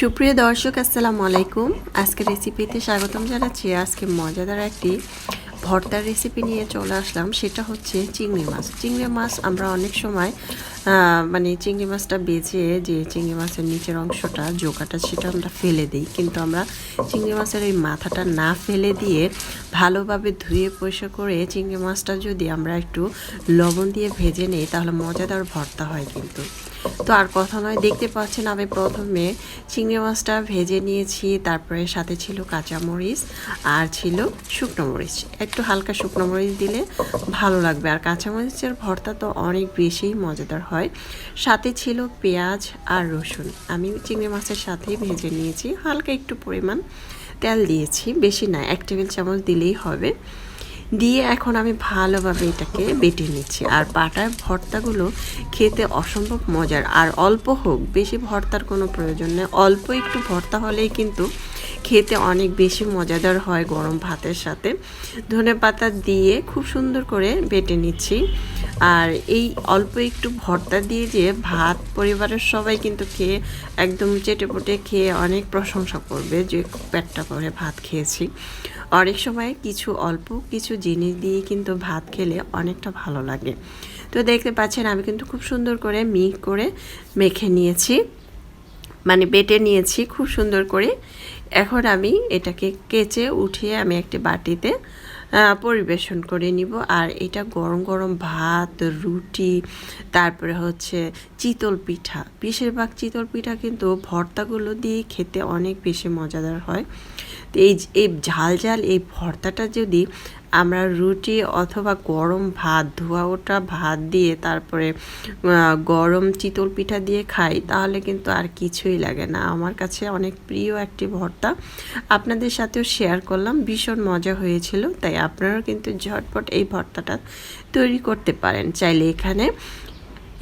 সুপ্রিয় দর্শক আসসালামু আলাইকুম। আজকে রেসিপিতে স্বাগতম জানাচ্ছি। আজকে মজাদার একটি ভর্তার রেসিপি নিয়ে চলে আসলাম। সেটা হচ্ছে চিংড়ি মাছ। চিংড়ি মাছ আমরা অনেক সময় মানে চিংড়ি মাছটা বেছে যে চিংড়ি মাছের নিচের অংশটা জোকাটা সেটা আমরা ফেলে দিই, কিন্তু আমরা চিংড়ি মাছের এই মাথাটা না ফেলে দিয়ে ভালোভাবে ধুয়ে পরিষ্কার করে চিংড়ি মাছটা যদি আমরা একটু লবণ দিয়ে ভেজে নিই তাহলে মজাদার ভর্তা হয় কিন্তু। তো আর কথা নয়, দেখতে পাচ্ছেন আমি প্রথমে চিংড়ি মাছটা ভেজে নিয়েছি, তারপরে সাথে ছিল কাঁচামরিচ আর ছিল শুকনো মরিচ। একটু হালকা শুকনো মরিচ দিলে ভালো লাগবে, আর কাঁচামরিচের ভর্তা তো অনেক বেশি মজাদার হয়। সাথে ছিল পেঁয়াজ আর রসুন। আমি চিংড়ি মাছের সাথেই ভেজে নিয়েছি, হালকা একটু পরিমাণ তেল দিয়েছি, বেশি না, 1 টেবিল চামচ দিলেই হবে। দিয়ে এখন আমি ভালোভাবে এটাকে বেটে নিচ্ছি। আর বাটার ভর্তাগুলো খেতে অসম্ভব মজার, আর অল্প হোক, বেশি ভর্তার কোনো প্রয়োজন নেই, অল্প একটু ভর্তা হলেই কিন্তু খেতে অনেক বেশি মজাদার হয় গরম ভাতের সাথে। ধনেপাতা দিয়ে খুব সুন্দর করে বেটে নিচ্ছি। আর এই অল্প একটু ভর্তা দিয়ে যে ভাত পরিবারের সবাই কিন্তু খেয়ে একদম চেটেপুটে খেয়ে অনেক প্রশংসা করবে যে পেটটা করে ভাত খেয়েছি। অনেক সময় কিছু অল্প কিছু জিনিস দিয়ে কিন্তু ভাত খেলে অনেকটা ভালো লাগে। তো দেখতে পাচ্ছেন আমি কিন্তু খুব সুন্দর করে মেখে নিয়েছি, মানে বেটে নিয়েছি খুব সুন্দর করে। এখন আমি এটাকে কেচে উঠিয়ে আমি একটি বাটিতে পরিবেশন করে নিব। আর এটা গরম গরম ভাত, রুটি, তারপরে হচ্ছে চিতল পিঠা, বেশিরভাগ চিতল পিঠা কিন্তু ভর্তাগুলো দিয়ে খেতে অনেক বেশি মজাদার হয়। তো এই ঝাল ঝাল এই ভর্তাটা যদি আমরা রুটি অথবা গরম ভাত, ধোয়া ওঠা ভাত দিয়ে তারপরে গরম চিতল পিঠা দিয়ে খাই তাহলে কিন্তু আর কিছুই লাগে না। আমার কাছে অনেক প্রিয় একটি ভর্তা, আপনাদের সাথেও শেয়ার করলাম, ভীষণ মজা হয়েছিল। তাই আপনারাও কিন্তু ঝটপট এই ভর্তাটা তৈরি করতে পারেন। চাইলে এখানে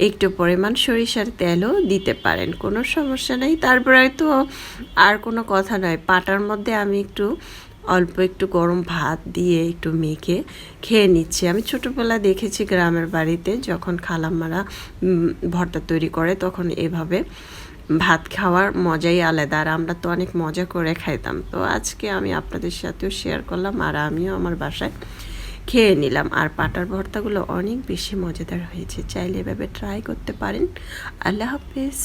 একটু পরিমাণ সরিষার তেলও দিতে পারেন, কোনো সমস্যা নেই। তারপরে তো আর কোনো কথা নয়, পাটার মধ্যে আমি অল্প একটু গরম ভাত দিয়ে একটু মেখে খেয়ে নিচ্ছি। আমি ছোটোবেলায় দেখেছি গ্রামের বাড়িতে যখন খালাম্মারা ভর্তা তৈরি করে তখন এভাবে ভাত খাওয়ার মজাই আলাদা, আর আমরা তো অনেক মজা করে খাইতাম। তো আজকে আমি আপনাদের সাথেও শেয়ার করলাম, আর আমিও আমার বাসায় খেয়ে নিলাম। আর পাটার ভর্তাগুলো অনেক বেশি মজাদার হয়েছে, চাইলে এভাবে ট্রাই করতে পারেন। আল্লাহ হাফেজ।